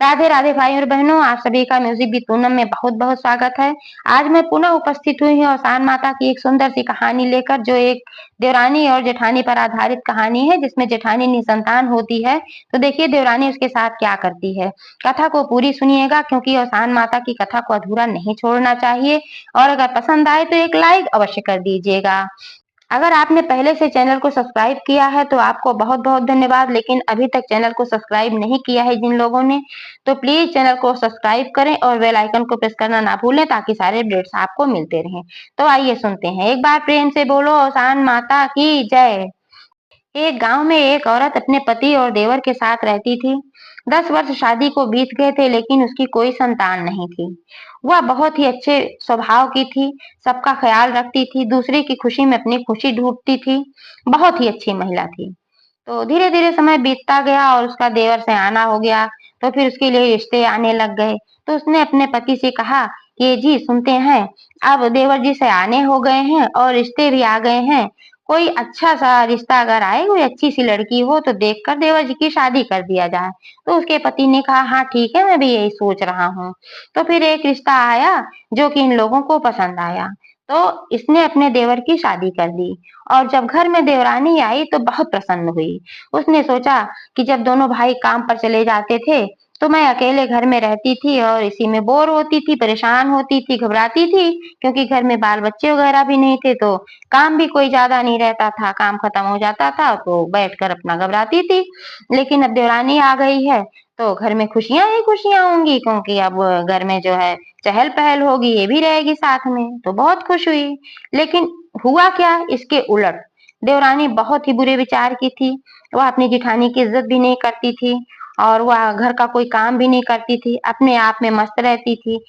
राधे राधे भाई और बहनों, आप सभी का म्यूजिक विद पूनम में बहुत बहुत स्वागत है। आज मैं पुनः उपस्थित हुई हूँ औसान माता की एक सुंदर सी कहानी लेकर, जो एक देवरानी और जेठानी पर आधारित कहानी है, जिसमें जेठानी निसंतान होती है। तो देखिए देवरानी उसके साथ क्या करती है। कथा को पूरी सुनिएगा, क्योंकि औसान माता की कथा को अधूरा नहीं छोड़ना चाहिए। और अगर पसंद आए तो एक लाइक अवश्य कर दीजिएगा। अगर आपने पहले से चैनल को सब्सक्राइब किया है तो आपको बहुत-बहुत धन्यवाद, लेकिन अभी तक चैनल को सब्सक्राइब नहीं किया है जिन लोगों ने, तो प्लीज चैनल को सब्सक्राइब करें और बेल आइकन को प्रेस करना ना भूलें, ताकि सारे अपडेट्स आपको मिलते रहें। तो आइए सुनते हैं। एक बार प्रेम से बोलो औसान माता की जय। एक गांव में एक औरत अपने पति और देवर के साथ रहती थी। 10 वर्ष शादी को बीत गए थे, लेकिन उसकी कोई संतान नहीं थी। वह बहुत ही अच्छे स्वभाव की थी, सबका ख्याल रखती थी, दूसरे की खुशी में अपनी खुशी ढूंढती थी। बहुत ही अच्छी महिला थी। तो धीरे धीरे समय बीतता गया और उसका देवर सयाना हो गया। तो फिर उसके लिए रिश्ते आने लग गए। तो उसने अपने पति से कहा कि जी सुनते हैं, अब देवर जी सयाने हो गए हैं और रिश्ते भी आ गए हैं। कोई अच्छा सा रिश्ता अगर आए, कोई अच्छी सी लड़की हो तो देखकर देवर जी की शादी कर दिया जाए। तो उसके पति ने कहा हाँ ठीक है, मैं भी यही सोच रहा हूँ। तो फिर एक रिश्ता आया जो कि इन लोगों को पसंद आया। तो इसने अपने देवर की शादी कर दी। और जब घर में देवरानी आई तो बहुत प्रसन्न हुई। उसने सोचा कि जब दोनों भाई काम पर चले जाते थे तो मैं अकेले घर में रहती थी और इसी में बोर होती थी, परेशान होती थी, घबराती थी, क्योंकि घर में बाल बच्चे वगैरह भी नहीं थे। तो काम भी कोई ज्यादा नहीं रहता था, काम खत्म हो जाता था तो बैठकर अपना घबराती थी। लेकिन अब देवरानी आ गई है तो घर में खुशियां ही खुशियां होंगी, क्योंकि अब घर में जो है चहल पहल होगी, ये भी रहेगी साथ में, तो बहुत खुश हुई। लेकिन हुआ क्या, इसके उलट। देवरानी बहुत ही बुरे विचार की थी। वह अपनी जेठानी की इज्जत भी नहीं करती थी और वह घर का कोई काम भी नहीं करती थी, अपने आप में मस्त रहती थी।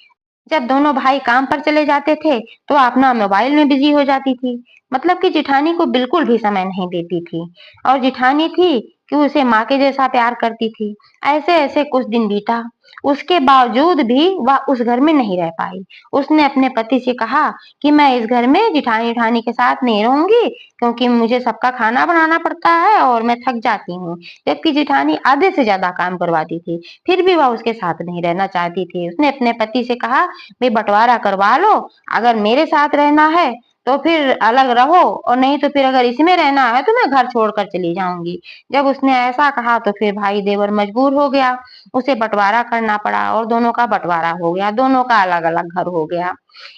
जब दोनों भाई काम पर चले जाते थे तो अपना मोबाइल में बिजी हो जाती थी। मतलब कि जेठानी को बिल्कुल भी समय नहीं देती थी। और जेठानी थी कि उसे माँ के जैसा प्यार करती थी। ऐसे ऐसे कुछ दिन बीता। उसके बावजूद भी वह उस घर में नहीं रह पाई। उसने अपने पति से कहा कि मैं इस घर में जेठानी जेठानी के साथ नहीं रहूंगी, क्योंकि मुझे सबका खाना बनाना पड़ता है और मैं थक जाती हूँ। जबकि जेठानी आधे से ज्यादा काम करवाती थी, फिर भी वह उसके साथ नहीं रहना चाहती थी। उसने अपने पति से कहा भाई बंटवारा करवा लो, अगर मेरे साथ रहना है तो फिर अलग रहो, और नहीं तो फिर अगर इसमें रहना है तो मैं घर छोड़कर चली जाऊंगी। जब उसने ऐसा कहा तो फिर भाई देवर मजबूर हो गया। उसे बंटवारा करना पड़ा और दोनों का बंटवारा हो गया, दोनों का अलग अलग घर हो गया।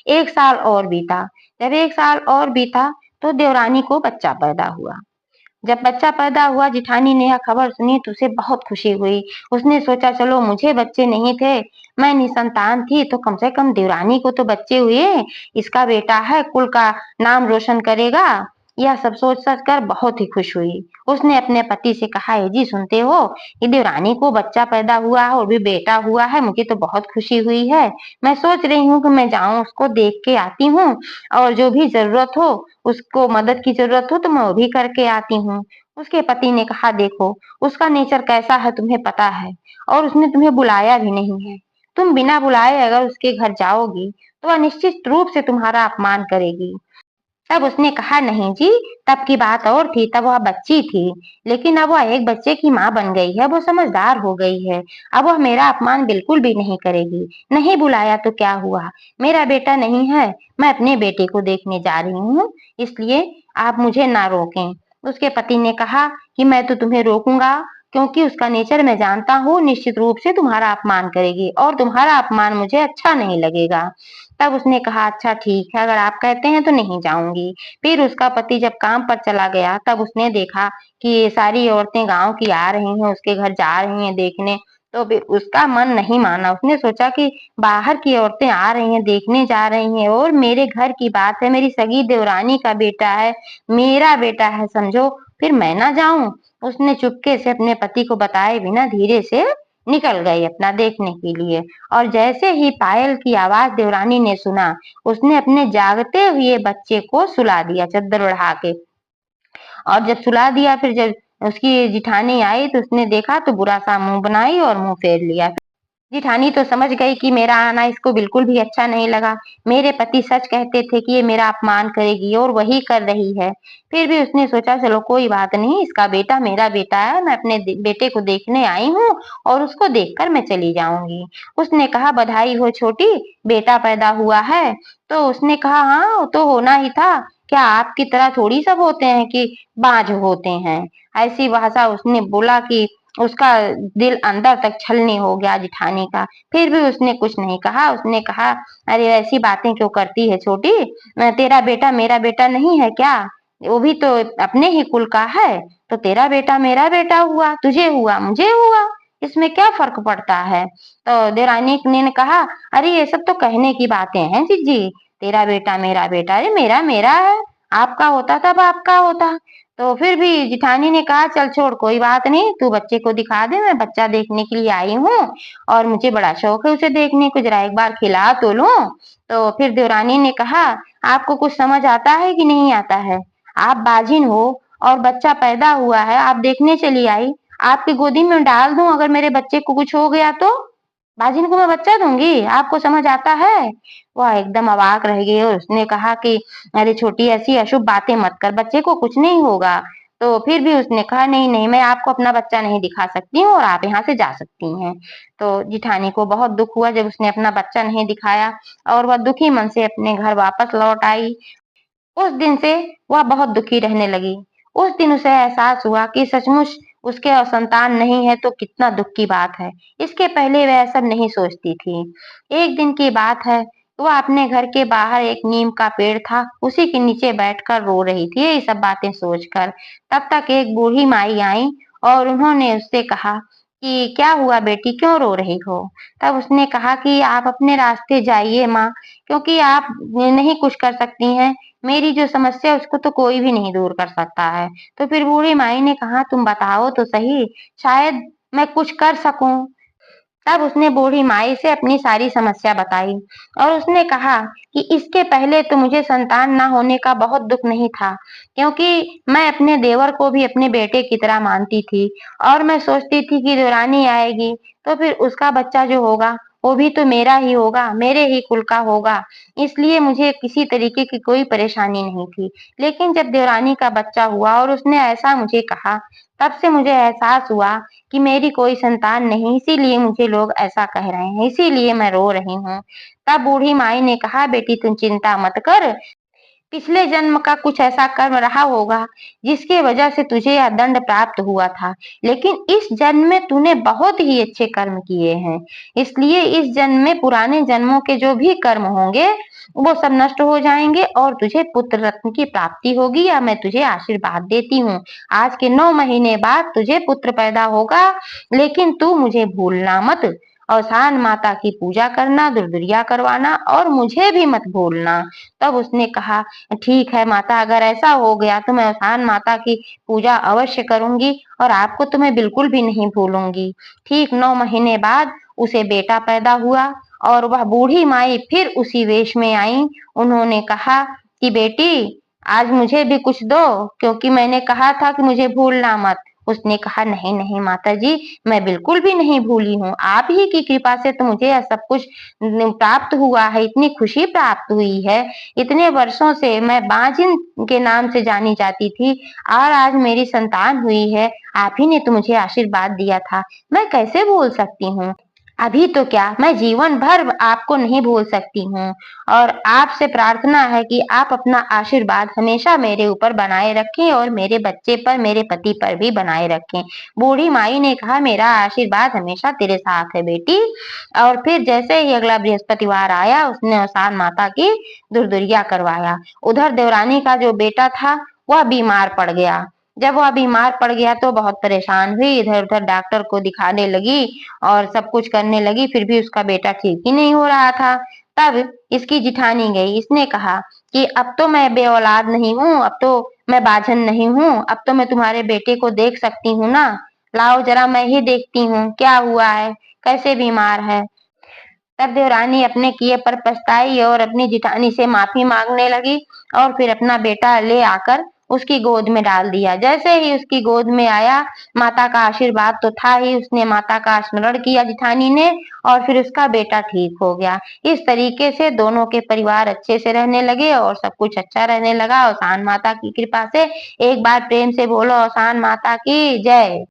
1 साल और बीता। जब 1 साल और बीता तो देवरानी को बच्चा पैदा हुआ। जब बच्चा पैदा हुआ, जेठानी ने यह खबर सुनी तो उसे बहुत खुशी हुई। उसने सोचा चलो मुझे बच्चे नहीं थे, मैं निसंतान थी, तो कम से कम देवरानी को तो बच्चे हुए, इसका बेटा है, कुल का नाम रोशन करेगा। यह सब सोच सोच कर बहुत ही खुश हुई। उसने अपने पति से कहा है जी सुनते हो, ये देवरानी को बच्चा पैदा हुआ है और भी बेटा हुआ है, मुझे तो बहुत खुशी हुई है। मैं सोच रही हूँ कि मैं जाऊं उसको देख के आती हूँ, और जो भी जरूरत हो, उसको मदद की जरूरत हो तो मैं वो भी करके आती हूँ। उसके पति ने कहा देखो, उसका नेचर कैसा है तुम्हें पता है, और उसने तुम्हें बुलाया भी नहीं है। तुम बिना बुलाए अगर उसके घर जाओगी तो वह निश्चित रूप से तुम्हारा अपमान करेगी। तब उसने कहा नहीं जी, तब की बात और थी, तब वह बच्ची थी, लेकिन अब वह एक बच्चे की माँ बन गई है, वो समझदार हो गई है। अब वह मेरा अपमान बिल्कुल भी नहीं करेगी। नहीं बुलाया तो क्या हुआ, मेरा बेटा नहीं है, मैं अपने बेटे को देखने जा रही हूँ, इसलिए आप मुझे ना रोकें। उसके पति ने कहा कि मैं तो तुम्हें रोकूंगा, क्योंकि उसका नेचर मैं जानता हूँ, निश्चित रूप से तुम्हारा अपमान करेगी और तुम्हारा अपमान मुझे अच्छा नहीं लगेगा। तब उसने कहा अच्छा ठीक है, अगर आप कहते हैं तो नहीं जाऊंगी। फिर उसका पति जब काम पर चला गया तब उसने देखा कि ये सारी औरतें गांव की आ रही हैं, उसके घर जा रही हैं देखने। तो फिर उसका मन नहीं माना। उसने सोचा कि बाहर की औरतें आ रही हैं, देखने जा रही हैं, और मेरे घर की बात है, मेरी सगी देवरानी का बेटा है, मेरा बेटा है समझो, फिर मैं ना जाऊं। उसने चुपके से अपने पति को बताए बिना धीरे से निकल गई अपना देखने के लिए। और जैसे ही पायल की आवाज देवरानी ने सुना, उसने अपने जागते हुए बच्चे को सुला दिया चद्दर ओढ़ा के। और जब सुला दिया, फिर जब उसकी जिठानी आई तो उसने देखा तो बुरा सा मुंह बनाई और मुंह फेर लिया। जिठानी तो समझ गई कि मेरा आना इसको बिल्कुल भी अच्छा नहीं लगा। मेरे पति सच कहते थे कि ये मेरा अपमान करेगी और वही कर रही है। फिर भी उसने सोचा चलो कोई बात नहीं, इसका बेटा मेरा बेटा है, मैं अपने बेटे को देखने आई हूँ और उसको देखकर मैं चली जाऊँगी। उसने कहा बधाई हो छोटी, बेटा पैदा हुआ है। तो उसने कहा हाँ, वो तो होना ही था। क्या आपकी तरह थोड़ी सब होते हैं कि बाँझ होते हैं। ऐसी भाषा उसने बोला कि उसका दिल अंदर तक छलनी हो गया जिठानी का। फिर भी उसने कुछ नहीं कहा। उसने कहा, "अरे ऐसी बातें क्यों करती है छोटी? तेरा बेटा मेरा बेटा नहीं है क्या? वो भी तो अपने ही कुल का है। तो तेरा बेटा मेरा बेटा हुआ, तुझे हुआ, मुझे हुआ। इसमें क्या फ़र्क पड़ता है?" तो देवरानी ने कहा, "अरे ये सब तो कहने की बातें हैं जीजी। तेरा बेटा मेरा बेटा, अरे मेरा मेरा है। आपका होता तब आपका होता।" तो फिर भी जिठानी ने कहा चल छोड़ कोई बात नहीं, तू बच्चे को दिखा दे, मैं बच्चा देखने के लिए आई हूँ और मुझे बड़ा शौक है उसे देखने को, जरा एक बार खिला तो लूं। तो फिर देवरानी ने कहा आपको कुछ समझ आता है कि नहीं आता है? आप बाजिन हो और बच्चा पैदा हुआ है, आप देखने चली आई, आपकी गोदी में डाल दूं अगर मेरे बच्चे को कुछ हो गया तो? बाजिन को मैं बच्चा दूंगी, आपको समझ आता है? वह एकदम अवाक रह गई और उसने कहा कि अरे छोटी ऐसी अशुभ बातें मत कर, बच्चे को कुछ नहीं होगा। तो फिर भी उसने कहा नहीं नहीं मैं आपको अपना बच्चा नहीं दिखा सकती हूँ और आप यहाँ से जा सकती हैं। तो जिठानी को बहुत दुख हुआ जब उसने अपना बच्चा नहीं दिखाया और वह दुखी मन से अपने घर वापस लौट आई। उस दिन से वह बहुत दुखी रहने लगी। उस दिन उसे एहसास हुआ कि सचमुच उसके संतान नहीं है तो कितना दुःख की बात है। इसके पहले वह सब नहीं सोचती थी। एक दिन की बात है, वह अपने घर के बाहर एक नीम का पेड़ था, उसी के नीचे बैठकर रो रही थी ये सब बातें सोचकर। तब तक एक बूढ़ी माई आई और उन्होंने उससे कहा कि क्या हुआ बेटी क्यों रो रही हो? तब उसने कहा कि आप अपने रास्ते जाइए माँ, क्योंकि आप नहीं कुछ कर सकती हैं। मेरी जो समस्या है उसको तो कोई भी नहीं दूर कर सकता है। तो फिर बूढ़ी माई ने कहा तुम बताओ तो सही, शायद मैं कुछ कर सकूँ। तब उसने बूढ़ी माई से अपनी सारी समस्या बताई और उसने कहा कि इसके पहले तो मुझे संतान ना होने का बहुत दुःख नहीं था, क्योंकि मैं अपने देवर को भी अपने बेटे की तरह मानती थी और मैं सोचती थी कि देवरानी आएगी तो फिर उसका बच्चा जो होगा वो भी तो मेरा ही होगा, मेरे ही कुल का होगा। इसलिए मुझे किसी तरीके की कोई परेशानी नहीं थी। लेकिन जब देवरानी का बच्चा हुआ और उसने ऐसा मुझे कहा, तब से मुझे एहसास हुआ कि मेरी कोई संतान नहीं, इसीलिए मुझे लोग ऐसा कह रहे हैं, इसीलिए मैं रो रही हूँ। तब बूढ़ी माई ने कहा, "बेटी तुम चिंता मत कर, पिछले जन्म का कुछ ऐसा कर्म रहा होगा जिसकी वजह से तुझे यह दंड प्राप्त हुआ था, लेकिन इस जन्म में तूने बहुत ही अच्छे कर्म किए हैं, इसलिए इस जन्म में पुराने जन्मों के जो भी कर्म होंगे वो सब नष्ट हो जाएंगे और तुझे पुत्र रत्न की प्राप्ति होगी या मैं तुझे आशीर्वाद देती हूँ। आज के 9 महीने बाद तुझे पुत्र पैदा होगा, लेकिन तू मुझे भूलना मत और सान माता की पूजा करना, दुर्दुरिया करवाना और मुझे भी मत भूलना।" तब उसने कहा ठीक है माता, अगर ऐसा हो गया तो मैं आसान माता की पूजा अवश्य करूंगी और आपको तो मैं बिल्कुल भी नहीं भूलूंगी। ठीक 9 महीने बाद उसे बेटा पैदा हुआ और वह बूढ़ी माई फिर उसी वेश में आई। उन्होंने कहा कि बेटी आज मुझे भी कुछ दो, क्योंकि मैंने कहा था कि मुझे भूलना मत। उसने कहा नहीं नहीं माता जी, मैं बिल्कुल भी नहीं भूली हूँ, आप ही की कृपा से तो मुझे यह सब कुछ प्राप्त हुआ है, इतनी खुशी प्राप्त हुई है। इतने वर्षों से मैं बाजिन के नाम से जानी जाती थी और आज मेरी संतान हुई है। आप ही ने तो मुझे आशीर्वाद दिया था, मैं कैसे भूल सकती हूँ? अभी तो क्या, मैं जीवन भर आपको नहीं भूल सकती हूँ और आपसे प्रार्थना है कि आप अपना आशीर्वाद हमेशा मेरे ऊपर बनाए रखें और मेरे बच्चे पर, मेरे पति पर भी बनाए रखें। बूढ़ी माई ने कहा मेरा आशीर्वाद हमेशा तेरे साथ है बेटी। और फिर जैसे ही अगला बृहस्पतिवार आया उसने औसान माता की दुर्दुरिया करवाया। उधर देवरानी का जो बेटा था वह बीमार पड़ गया। जब वह बीमार पड़ गया तो बहुत परेशान हुई, इधर उधर डॉक्टर को दिखाने लगी और सब कुछ करने लगी, फिर भी उसका बेटा ठीक ही नहीं हो रहा था। तब इसकी जिठानी गई, इसने कहा कि अब तो मैं बे औलाद नहीं हूँ, अब तो मैं बाझन नहीं हूँ, अब तो मैं तुम्हारे बेटे को देख सकती हूँ ना, लाओ जरा मैं ही देखती हूँ क्या हुआ है, कैसे बीमार है। तब देवरानी अपने किए पर पछताई और अपनी जिठानी से माफी मांगने लगी और फिर अपना बेटा ले आकर उसकी गोद में डाल दिया। जैसे ही उसकी गोद में आया, माता का आशीर्वाद तो था ही, उसने माता का स्मरण किया जेठानी ने और फिर उसका बेटा ठीक हो गया। इस तरीके से दोनों के परिवार अच्छे से रहने लगे और सब कुछ अच्छा रहने लगा। औसान माता की कृपा से। एक बार प्रेम से बोलो औसान माता की जय।